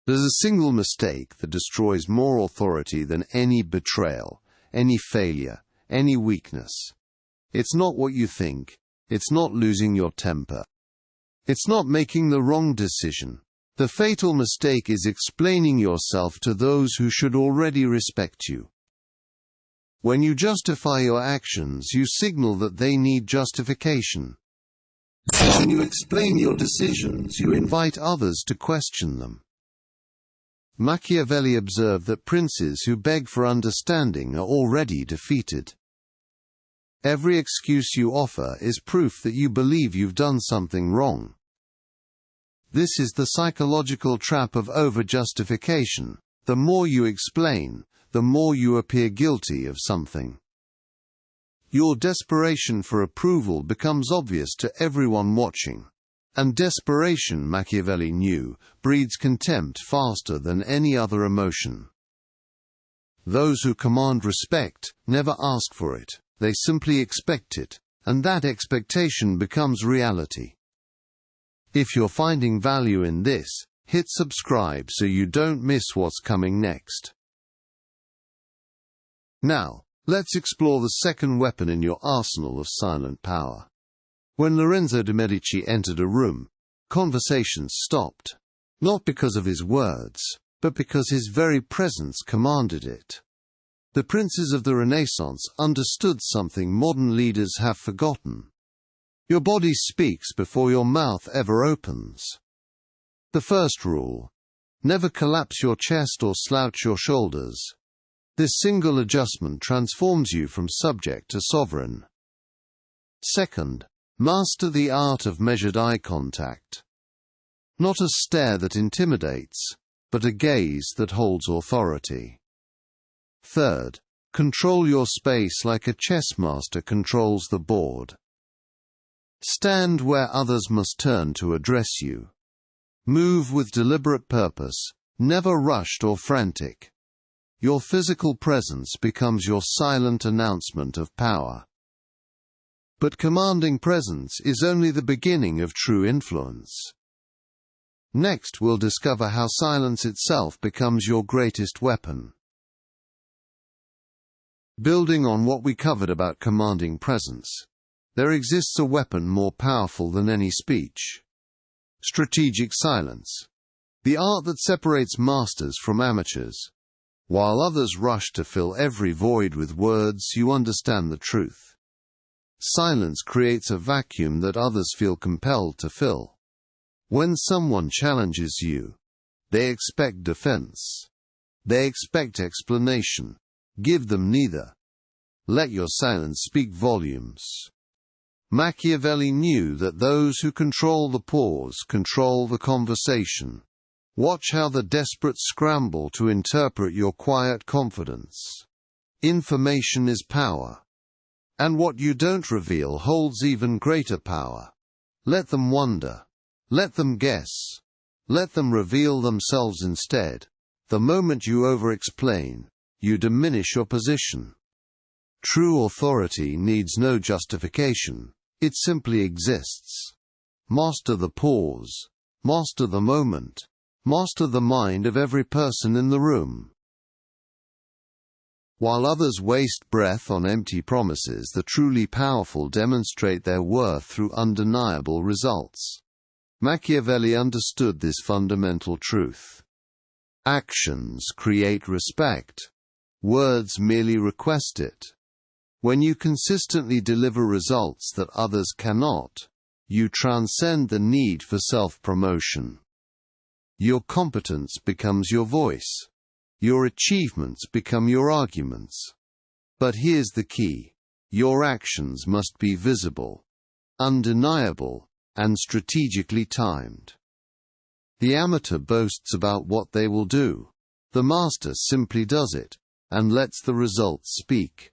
There's a single mistake that destroys more authority than any betrayal, any failure, any weakness. It's not what you think. It's not losing your temper. It's not making the wrong decision. The fatal mistake is explaining yourself to those who should already respect you. When you justify your actions, you signal that they need justification. When you explain your decisions, you invite others to question them. Machiavelli observed that princes who beg for understanding are already defeated. Every excuse you offer is proof that you believe you've done something wrong. This is the psychological trap of over-justification. The more you explain, the more you appear guilty of something. Your desperation for approval becomes obvious to everyone watching. And desperation, Machiavelli knew, breeds contempt faster than any other emotion. Those who command respect never ask for it, they simply expect it, and that expectation becomes reality. If you're finding value in this, hit subscribe so you don't miss what's coming next. Now, let's explore the second weapon in your arsenal of silent power. When Lorenzo de' Medici entered a room, conversations stopped, not because of his words, but because his very presence commanded it. The princes of the Renaissance understood something modern leaders have forgotten. Your body speaks before your mouth ever opens. The first rule: never collapse your chest or slouch your shoulders. This single adjustment transforms you from subject to sovereign. Second, master the art of measured eye contact. Not a stare that intimidates, but a gaze that holds authority. Third, control your space like a chess master controls the board. Stand where others must turn to address you. Move with deliberate purpose, never rushed or frantic. Your physical presence becomes your silent announcement of power. But commanding presence is only the beginning of true influence. Next, we'll discover how silence itself becomes your greatest weapon. Building on what we covered about commanding presence, there exists a weapon more powerful than any speech: strategic silence, the art that separates masters from amateurs. While others rush to fill every void with words, you understand the truth. Silence creates a vacuum that others feel compelled to fill. When someone challenges you, they expect defense. They expect explanation. Give them neither. Let your silence speak volumes. Machiavelli knew that those who control the pause control the conversation. Watch how the desperate scramble to interpret your quiet confidence. Information is power. And what you don't reveal holds even greater power. Let them wonder. Let them guess. Let them reveal themselves instead. The moment you over-explain, you diminish your position. True authority needs no justification. It simply exists. Master the pause. Master the moment. Master the mind of every person in the room. While others waste breath on empty promises, the truly powerful demonstrate their worth through undeniable results. Machiavelli understood this fundamental truth. Actions create respect. Words merely request it. When you consistently deliver results that others cannot, you transcend the need for self-promotion. Your competence becomes your voice. Your achievements become your arguments. But here's the key: your actions must be visible, undeniable, and strategically timed. The amateur boasts about what they will do. The master simply does it, and lets the results speak.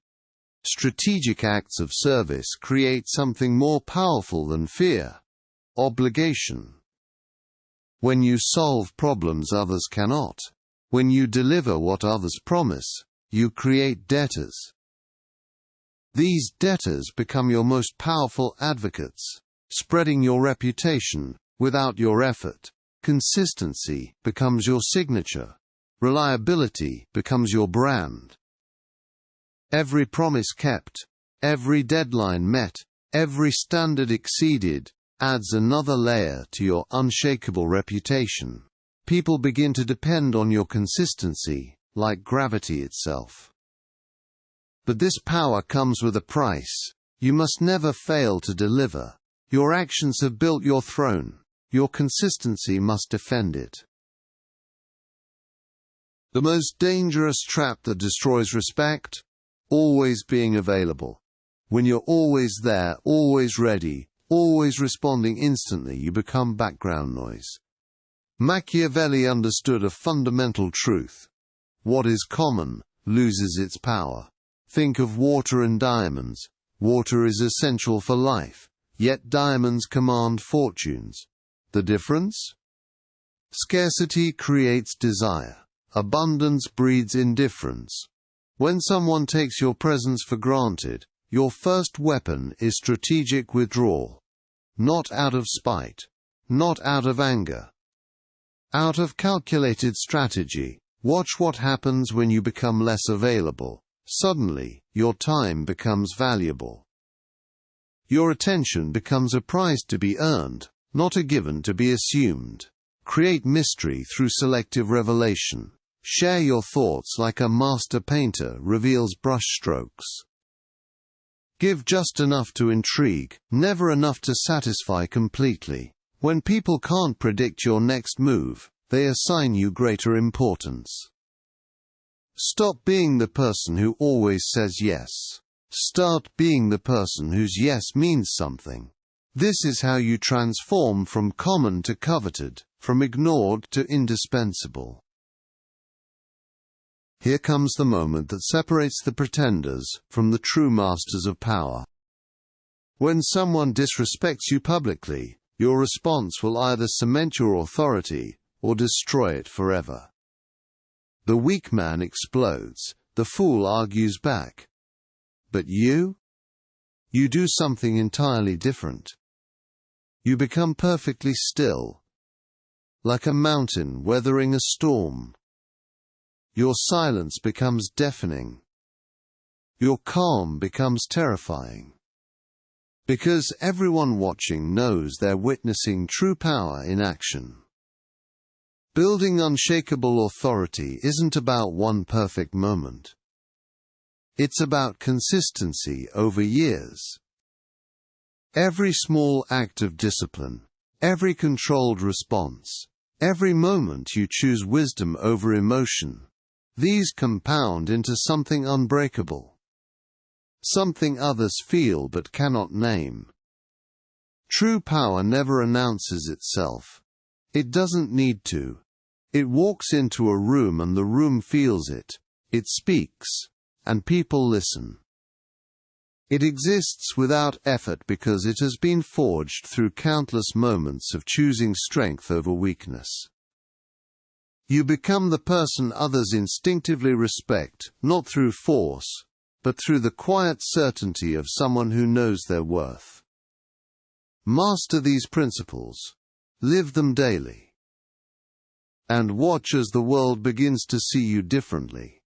Strategic acts of service create something more powerful than fear: obligation. When you solve problems others cannot, when you deliver what others promise, you create debtors. These debtors become your most powerful advocates, spreading your reputation, without your effort, Consistency becomes your signature. Reliability becomes your brand. Every promise kept, every deadline met, every standard exceeded, adds another layer to your unshakable reputation. People begin to depend on your consistency, like gravity itself. But this power comes with a price. You must never fail to deliver. Your actions have built your throne. Your consistency must defend it. The most dangerous trap that destroys respect? Always being available. When you're always there, always ready, always responding instantly, you become background noise. Machiavelli understood a fundamental truth. What is common loses its power. Think of water and diamonds. Water is essential for life, yet diamonds command fortunes. The difference? Scarcity creates desire. Abundance breeds indifference. When someone takes your presence for granted, your first weapon is strategic withdrawal. Not out of spite. Not out of anger. Out of calculated strategy. Watch what happens when you become less available. Suddenly, your time becomes valuable. Your attention becomes a prize to be earned, not a given to be assumed. Create mystery through selective revelation. Share your thoughts like a master painter reveals brushstrokes. Give just enough to intrigue, never enough to satisfy completely. When people can't predict your next move, they assign you greater importance. Stop being the person who always says yes. Start being the person whose yes means something. This is how you transform from common to coveted, from ignored to indispensable. Here comes the moment that separates the pretenders from the true masters of power. When someone disrespects you publicly, your response will either cement your authority or destroy it forever. The weak man explodes, the fool argues back. But you? You do something entirely different. You become perfectly still, like a mountain weathering a storm. Your silence becomes deafening. Your calm becomes terrifying. Because everyone watching knows they're witnessing true power in action. Building unshakable authority isn't about one perfect moment. It's about consistency over years. Every small act of discipline, every controlled response, every moment you choose wisdom over emotion, these compound into something unbreakable. Something others feel but cannot name. True power never announces itself. It doesn't need to. It walks into a room and the room feels it. It speaks, and people listen. It exists without effort because it has been forged through countless moments of choosing strength over weakness. You become the person others instinctively respect, not through force, but through the quiet certainty of someone who knows their worth. Master these principles. Live them daily. And watch as the world begins to see you differently.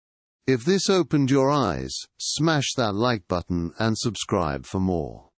If this opened your eyes, smash that like button and subscribe for more.